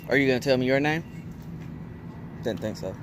Are you going to tell me your name? Didn't think so.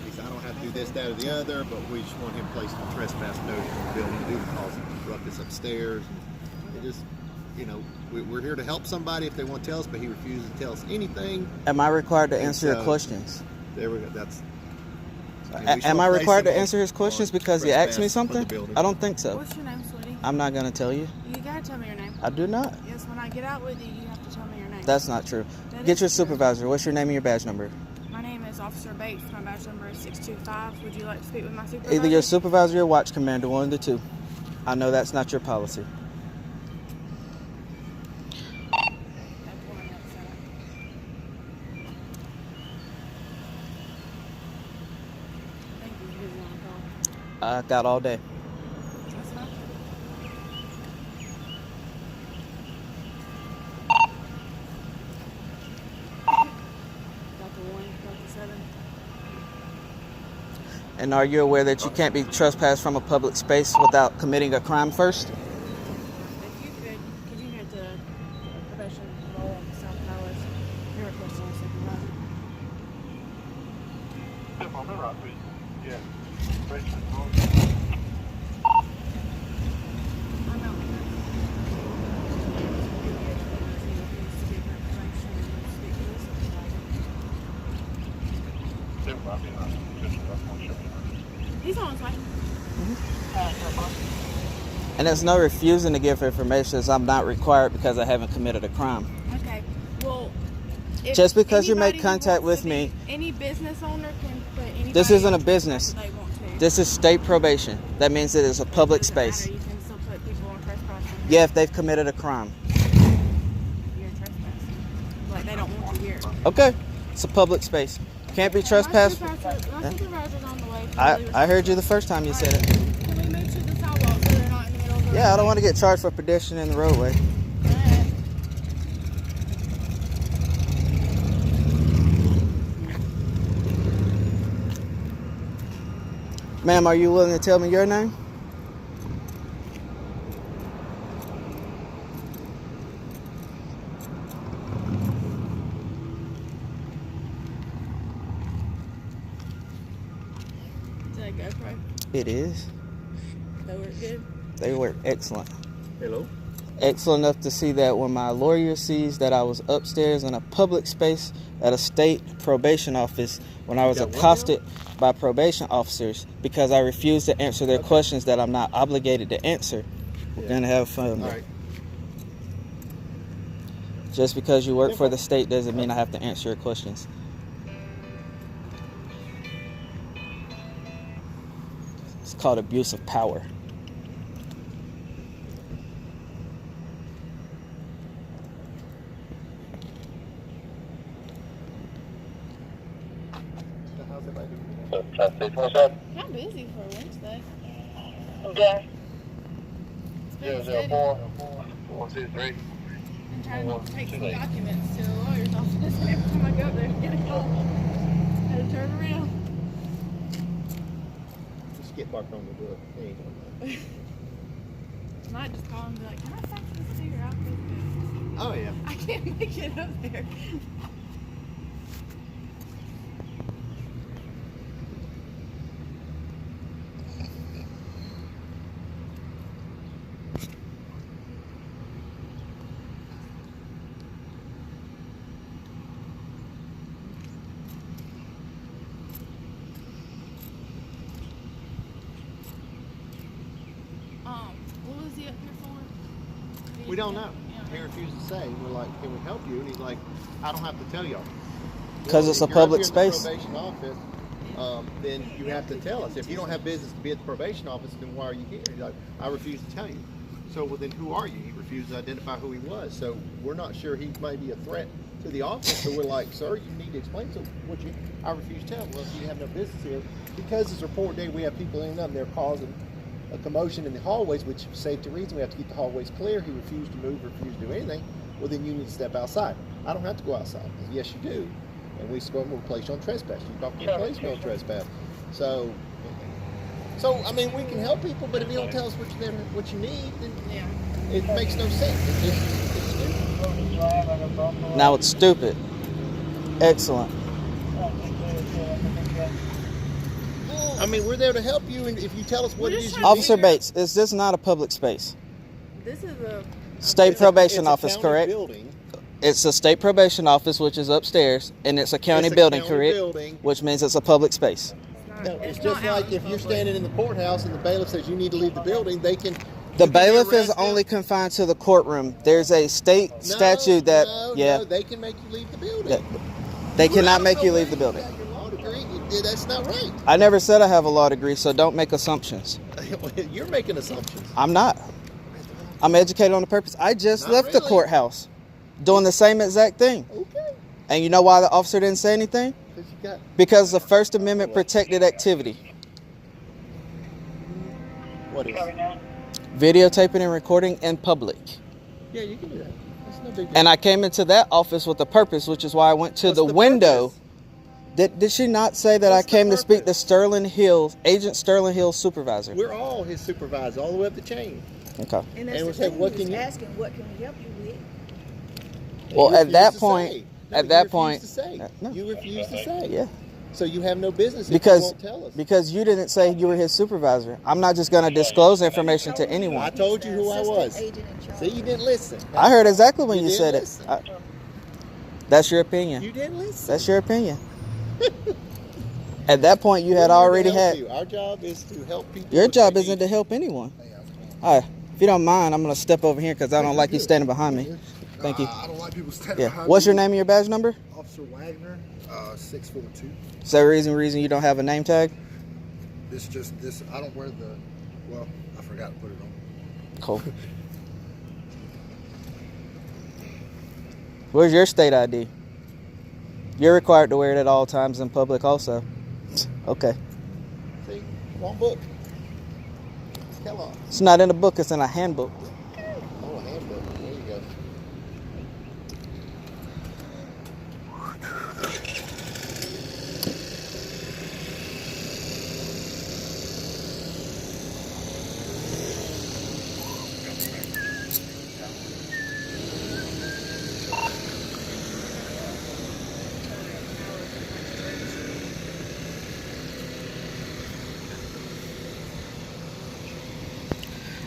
He said, I don't have to do this, that, or the other, but we just want him placed on trespass notice on the building due to causing ruckus upstairs. And it just, you know, we're here to help somebody if they want to tell us, but he refuses to tell us anything. Am I required to answer your questions? There we go. That's. Am I required to answer his questions because he asked me something? I don't think so. What's your name, sweetie? I'm not going to tell you. You gotta tell me your name. I do not. Yes, when I get out with you, you have to tell me your name. That's not true. That Get your is true. supervisor. What's your name and your badge number? My name is Officer Bates. My badge number is 625. Would you like to speak with my supervisor? Either your supervisor or your watch commander, one of the two. I know that's not your policy. I got all day. That's fine. Got the 1, got the 7. And are you aware that you can't be trespassed from a public space without committing a crime first? If you could you hear the probation role of South Palace? You're requesting a supervisor. Yeah. I know. He's on his way. And there's no refusing to give information as I'm not required because I haven't committed a crime. Okay. Well, if Just because you make anybody who contact wants with to be- me, any business owner can put anybody. this isn't a on business. trespass if they want to. This is state probation. That means it is a public Doesn't matter, space. You can still put people on trespass. Yeah, if they've committed a crime. You're trespassing. Like they don't want you here. Okay, it's a public space. Can't be trespassed. My supervisor's on the way. I heard you the first time you said it. Can we move to the sidewalk so they're not in the middle of the Yeah, I don't want to get charged for pedestrian in the roadway. Alright. Ma'am, are you willing to tell me your name? Is that a GoPro? It is. That work good? They were excellent. Hello. Excellent enough to see that when my lawyer sees that I was upstairs in a public space at a state probation office when I was You got what accosted by probation officers because I refused to answer their questions that I'm not obligated to answer. We're going to have fun. All right. Just because you work for the state doesn't mean I have to answer your questions. It's called abuse of power. I'm busy for Wednesday. Okay. It's been steady. 423. I'm trying to take some documents to the lawyer's office. Every time I go up there, I get a call. Had to turn around. Just get marked on the book. There you go. I might just call and be like, can I fax this to your office? Oh yeah. I can't make it up there. What was he up here for? We don't know. Yeah. He refused to say. We're like, can we help you? And he's like, I don't have to tell y'all. 'Cause it's a if you're up public here in the space. probation office, then you have to tell us. If you don't have business to be at the probation office, then why are you here? He's like, I refuse to tell you. So, well, then who are you? He refused to identify who he was. So we're not sure he may be a threat to the office. So we're like, sir, you need to explain. So what you? I refuse to tell. Well, you have no business here because it's report day. We have people in them. They're causing a commotion in the hallways, which for safety reasons, we have to keep the hallways clear. He refused to move, refused to do anything. Well, then you need to step outside. I don't have to go outside. Yes, you do. And we go and we'll place you on trespass. You don't place me on trespass. So, I mean, we can help people, but if you don't tell us what you need, then Yeah. it makes no sense. It's stupid. Now it's stupid. Excellent. I mean, we're there to help you, and if you tell us what it is you Officer need, Bates, is this not a public space? This is a State probation it's a office, county correct? Building. It's a state probation office, which is upstairs, and it's a county It's a building, county correct? building. Which means it's a public space. No, it's just like if you're standing in the courthouse and the bailiff says you need to leave the building, they can. The you can bailiff is arrest them. only confined to the courtroom. There's a state statute that, no, they can make you leave the building. that they cannot make you leave the building. You got your law degree. That's not right. I never said I have a law degree, so don't make assumptions. You're making assumptions. I'm not. I'm educated on the purpose. I just Not left the really. courthouse doing the same exact thing. Okay. And you know why the officer didn't say anything? Because you got. Because the First Amendment protected activity. What is? Videotaping and recording in public. Yeah, you can do that. That's no big deal. And I came into that office with a purpose, which is why I went to What's the window. purpose? Did she not say that What's I came the to speak to purpose? Sterling Hill, Agent Sterling Hill supervisor? We're all his supervisors, all the way up the chain. Okay. And And that's we the said, thing, what he can was you- asking, what can we help you with? Well, You at that refuse to point- say. at but that you point- refuse to say. no. You refuse to say. Yeah. So you have no business if Because you won't tell us. because you didn't say you were his supervisor. I'm not just going to disclose information to I anyone. told you who I was. Assistant agent in charge. See, you didn't listen. I heard exactly when You you didn't said it. listen. That's your opinion. You didn't listen. That's your opinion. At that point, you had We're here to already help had. you. Our job is to help people. Your with job their isn't to needs. help anyone. All right. If you don't mind, I'm going to step over here because I don't like you standing behind me. Thank you. I don't like people standing Yeah. behind What's me. your name and your badge number? Officer Wagner, 642. Is that the reason you don't have a name tag? This just this. I don't wear the. Well, I forgot to put it on. Cool. Where's your state ID? You're required to wear it at all times in public also. Okay. See, wrong book. It's Kellogg. It's not in a book, it's in a handbook. Oh, a handbook. There you go.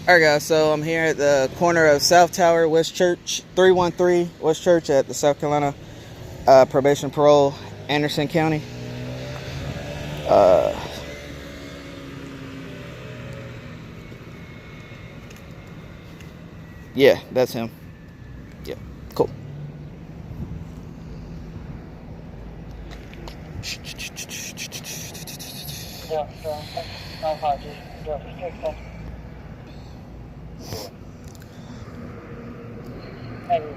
Alright guys, so I'm here at the corner of South Tower, West Church, 313 West Church at the South Carolina Probation Parole, Anderson County. Yeah, that's him. Yeah, cool.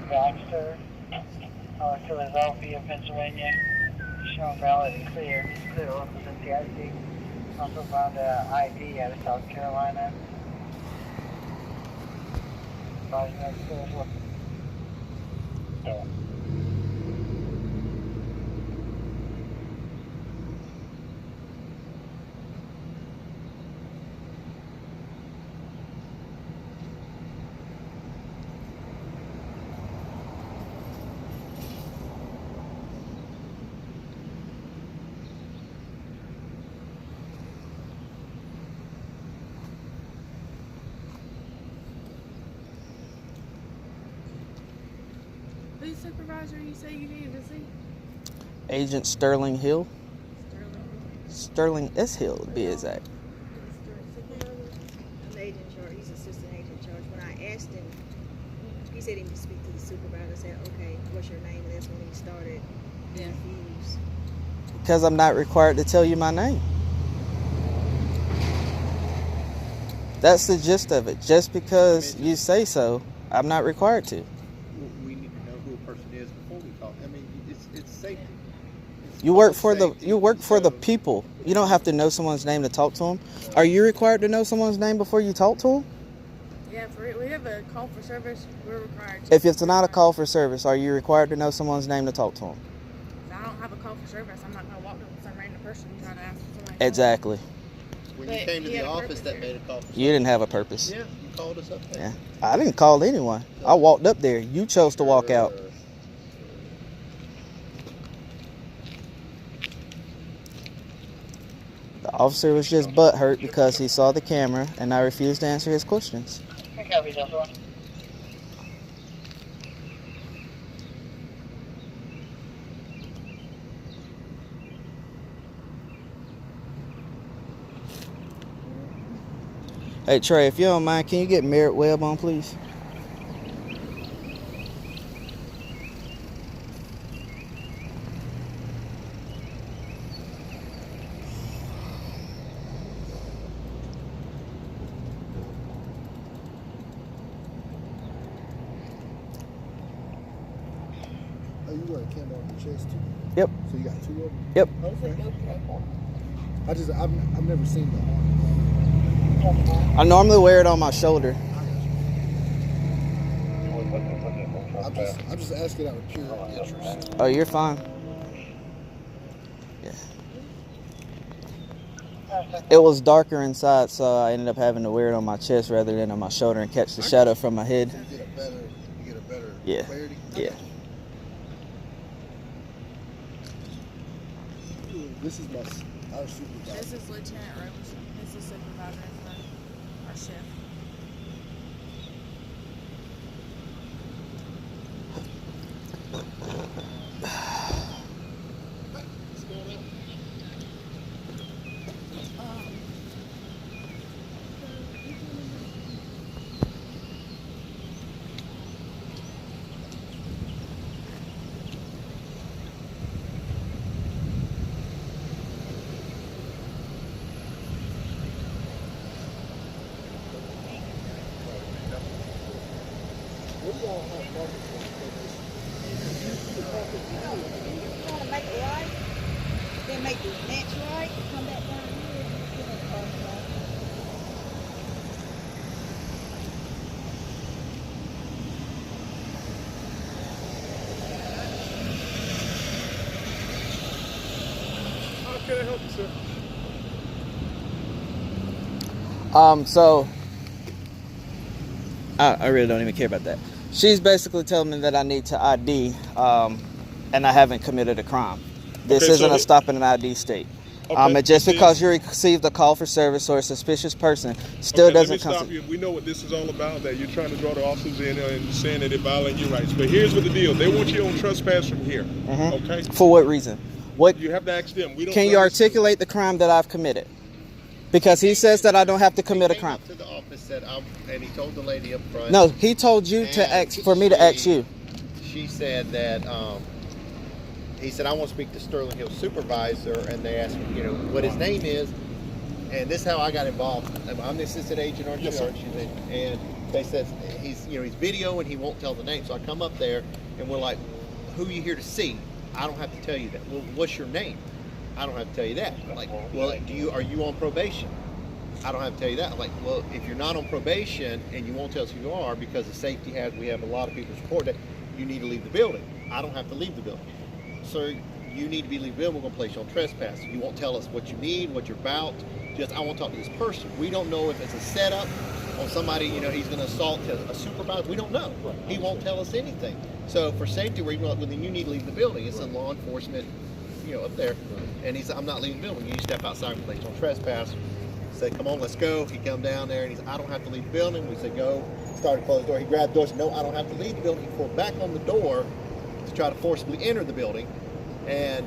Baxter, Philadelphia, Pennsylvania, shown valid and clear. He's clear to represent the ID. Also found an ID out of South Carolina. Yeah. Who's supervisor you say you needed to see? Agent Sterling Hill. Sterling. Sterling S. Hill to be exact. I'm the agent in charge. He's assistant agent in charge. When I asked him, he said he would speak to the supervisor. I said, okay, what's your name? And that's when he started being confused. Because I'm not required to tell you my name. That's the gist of it. Just because you say so, I'm not required to. We need to know who a person is before we talk. I mean, it's safety. It's You work public for the safety. people. You don't have to know someone's name to talk to them. Are you required to know someone's name before you talk to them? Yeah, we have a call for service. We're required to. If it's not a call for service, are you required to know someone's name to talk to them? If I don't have a call for service, I'm not going to walk up to some random person and try to ask for somebody. Exactly. When you But came to he the had a office, purpose that here. made a call. You didn't have a purpose. Yeah, you called us up there. Yeah. I didn't call anyone. I walked up there. You chose to walk out. The officer was just butthurt because he saw the camera and I refused to answer his questions. Copy, Delta 1. Hey Trey, if you don't mind, can you get Merritt Webb on, please? Oh, you got a camera on your chest too? Yep. So you got two of them? Yep. Okay. I just I've never seen the arm. I normally wear it on my shoulder. I'm just asking out of pure interest. Oh, you're fine. Yeah. It was darker inside, so I ended up having to wear it on my chest rather than on my shoulder and catch the shadow from my head. You get a better Yeah. clarity. Yeah. This is our supervisor. This is Lieutenant Roberson. He's the supervisor for our shift. Want to make it right, then make the next right, come back down here, and get in the parking lot. How can I help you, sir? So I really don't even care about that. She's basically telling me that I need to ID, and I haven't committed a crime. This Okay, isn't so a stop in an ID state. Okay, And just this because is- you received a call for service or a suspicious person still Okay, doesn't let me stop constitute. you. We know what this is all about, that you're trying to draw the officers in and saying that they're violating your rights. But here's what the deal. They want you on trespass from here. Okay? For what reason? What You have to ask them. We don't can you know this- articulate the crime that I've committed? Because he says that I don't have to commit a He came crime. up to the office, said, and he told the lady up front. No, he told you to And ask for me to ask you. She said that he said, I want to speak to Sterling Hill's supervisor, and they asked me, what his name is, and this is how I got involved. I'm the assistant agent, aren't you? Yes, sir. And they said he's video and he won't tell the name. So I come up there and we're like, who are you here to see? I don't have to tell you that. Well, what's your name? I don't have to tell you that. I'm like, well, are you on probation? I don't have to tell you that. I'm like, well, if you're not on probation and you won't tell us who you are because of safety hazard, we have a lot of people report that you need to leave the building. I don't have to leave the building. Sir, you need to be leaving the building. We're going to place you on trespass. You won't tell us what you need, what you're about. Just, I want to talk to this person. We don't know if it's a setup on somebody, he's going to assault a supervisor. We don't know. He won't tell us anything. So for safety, we're like, well, then you need to leave the building. It's a law enforcement, up there. And he said, I'm not leaving the building. You need to step outside and place you on trespass. Said, come on, let's go. He come down there and he said, I don't have to leave the building. We said, go. Started to close the door. He grabbed the door. Said, no, I don't have to leave the building. He pulled back on the door to try to forcibly enter the building. And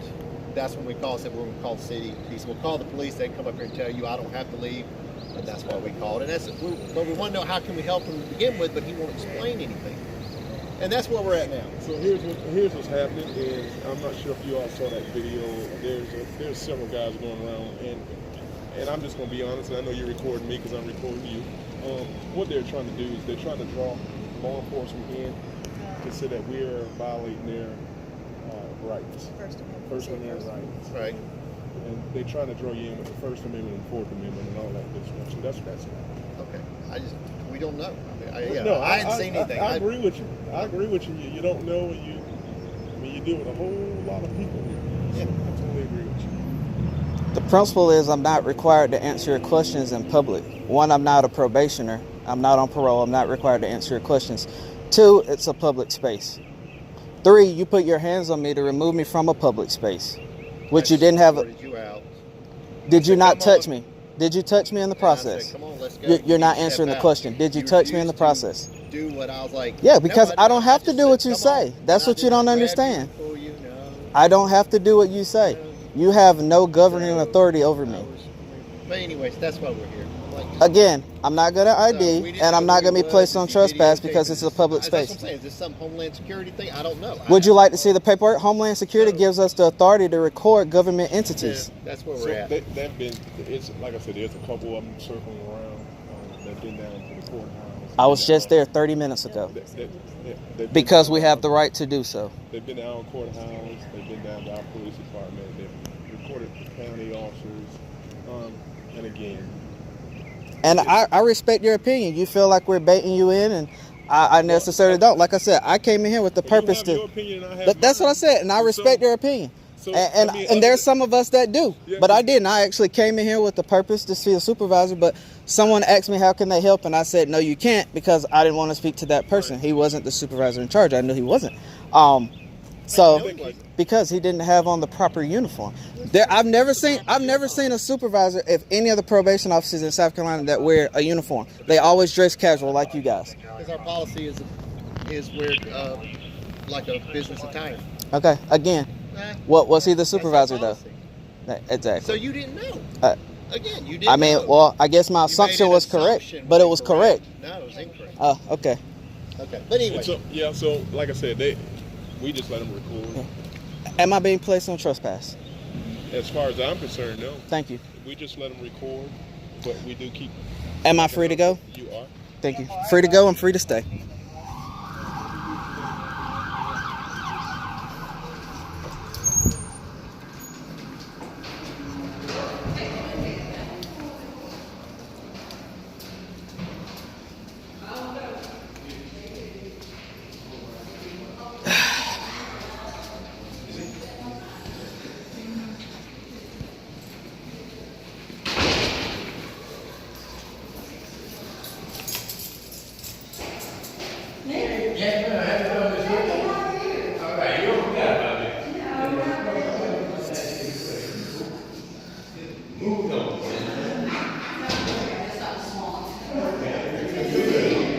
that's when we called, said, we're going to call the city. He said, we'll call the police. They come up here and tell you I don't have to leave. And that's why we called. And that's, but we want to know how can we help him to begin with, but he won't explain anything. And that's where we're at now. So here's what's happening is, I'm not sure if you all saw that video. There's several guys going around, and I'm just going to be honest, and I know you're recording me because I'm recording you. What they're trying to do is they're trying to draw law enforcement in to say that we're violating their rights. First Amendment rights. Right. And they're trying to draw you in with the First Amendment and Fourth Amendment and all that good stuff. So that's what that's about. Okay. We don't know. I hadn't seen anything. I agree with you. I agree with you. You don't know, and you deal with a whole lot of people here. Yeah. I totally agree with you. The principle is I'm not required to answer your questions in public. One, I'm not a probationer. I'm not on parole. I'm not required to answer your questions. Two, it's a public space. Three, you put your hands on me to remove me from a public space, which you didn't have. Escorted you out. Did you not come touch on. me? Did you touch me in the And I said, process? come on, let's go. You're not You answering the step out. question. Did you touch me in the refused process? to Do what I was like. Yeah, because no, I don't have to just do what said, you "Come on." say. That's And I what you don't didn't grab understand. you, pull you, no. I don't have to do what you say. You have no governing authority over me. But anyways, that's why we're here. Like, Again, I'm not going to so we ID, didn't and I'm know not who going to he be was. placed on Is he trespass videotaping because it's a this? public That's what I'm space. saying. Is this some Homeland Security thing? I don't know. Would you like to see the paperwork? Homeland Security gives us the authority to record government entities. That's where So we're at. they've been, it's like I said, there's a couple of them circling around. They've been down to the courthouse. I was just there 30 minutes ago They've been because down- we have the right to do so. They've been down to courthouse. They've been down to our police department. They've recorded the county officers. And again, And I respect your opinion. You feel like we're baiting you in, and I necessarily don't. Like I said, I came in here with the purpose you have to. your opinion, and I have That's mine. what I said, and I respect your opinion. So, And I mean, and there's some of us that do, Yeah. but I didn't. I actually came in here with the purpose to see a supervisor, but someone asked me how can they help, and I said no, you can't, because I didn't want to speak to that person. He wasn't the supervisor in charge. I knew he wasn't. So because he didn't have on the proper uniform. I've never seen a supervisor of any of the probation officers in South Carolina that wear a uniform. They always dress casual like you guys. Because our policy is wear like a business attire. Okay. Again, what was he the supervisor though? Exactly. So you didn't know. Again, you didn't. I mean, know. well, I guess my You assumption made an was correct, assumption but it was was correct. No, it was incorrect. Oh, okay. Okay, but anyway. So like I said, we just let them record. Am I being placed on trespass? As far as I'm concerned, no. Thank you. We just let them record, but we do keep. Am I free to go? You are. Thank you. Free to go. I'm free to stay.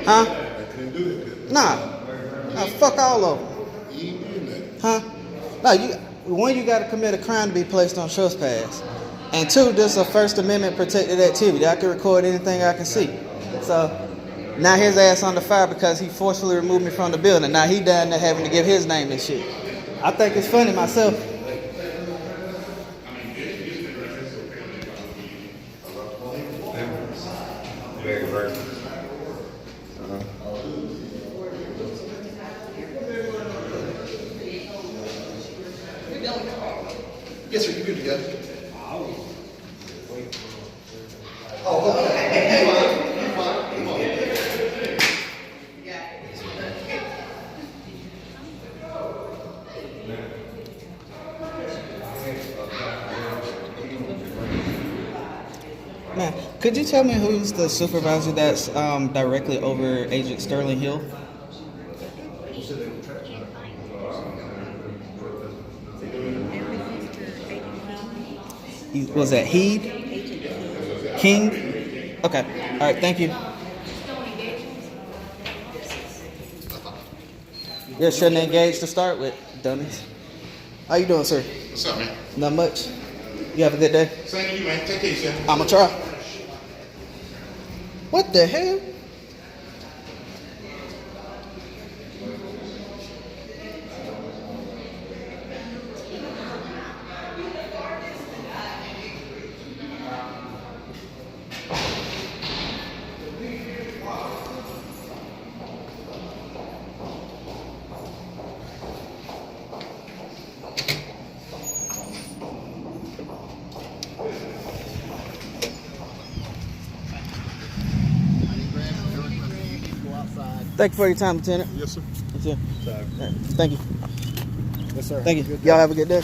Huh? Nah, fuck all of them. Huh? No, you got to commit a crime to be placed on trespass, and two, this is a First Amendment protected activity. I can record anything I can see. So now his ass under fire because he forcefully removed me from the building. Now he down there having to give his name and shit. I think it's funny myself. Yes, sir. You're good to go. Oh, okay. You're fine. Come on. Man, could you tell me who's the supervisor that's directly over Agent Sterling Hill? Was that Heed? King? Okay. All right. Thank you. Yeah, shouldn't engage to start with, dummies. How you doing, sir? What's up, man? Not much. You have a good day? Same to you, man. Take care, sir. I'ma try. What the hell? Thank you for your time, Lieutenant. Yes, sir. Yes, sir. So, Thank you. yes, sir. Thank you. Good Y'all have a good day.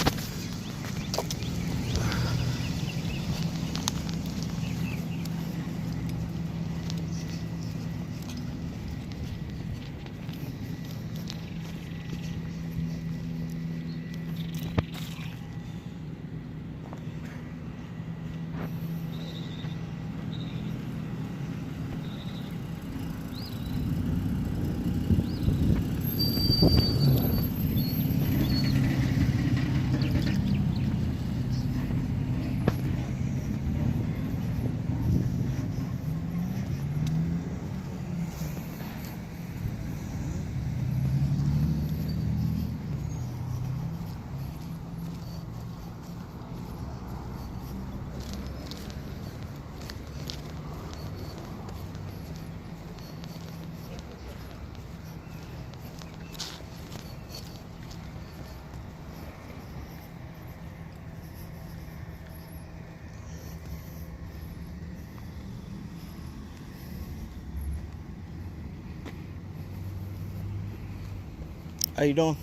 How you doing?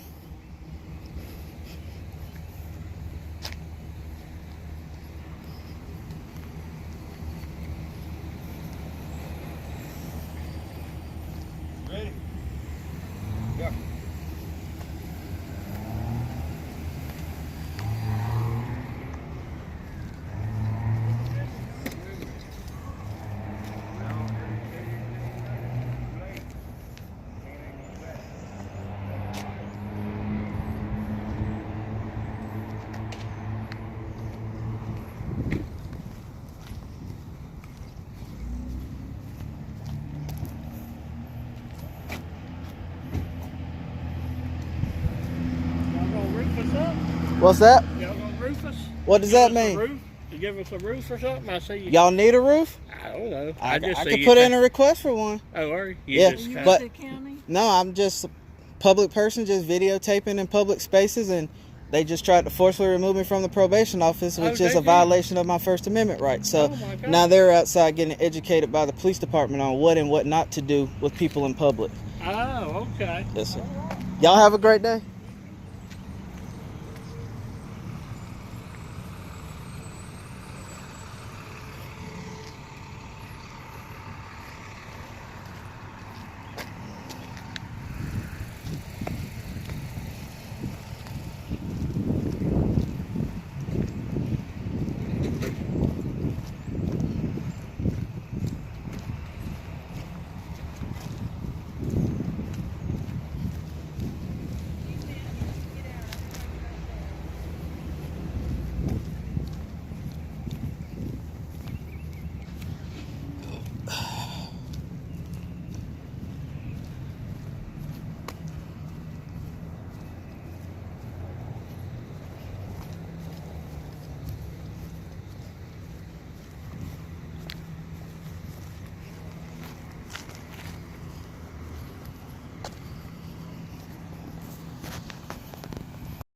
Ready? Yeah. What's that? Y'all gonna roof us? What does that mean? Roof? You give us a roof or something? I see you. Y'all need a roof? I don't know. I just see could you put take- in a request for one. Oh, are you? Yeah, just You kinda- but- with the county? No, I'm just a public person, just videotaping in public spaces, and they just tried to forcefully remove me from the probation office, which Oh, is they a did? violation of my First Amendment rights. So Oh, my God. now they're outside getting educated by the police department on what and what not to do with people in public. Oh, okay. Yes, sir. Y'all have a great day.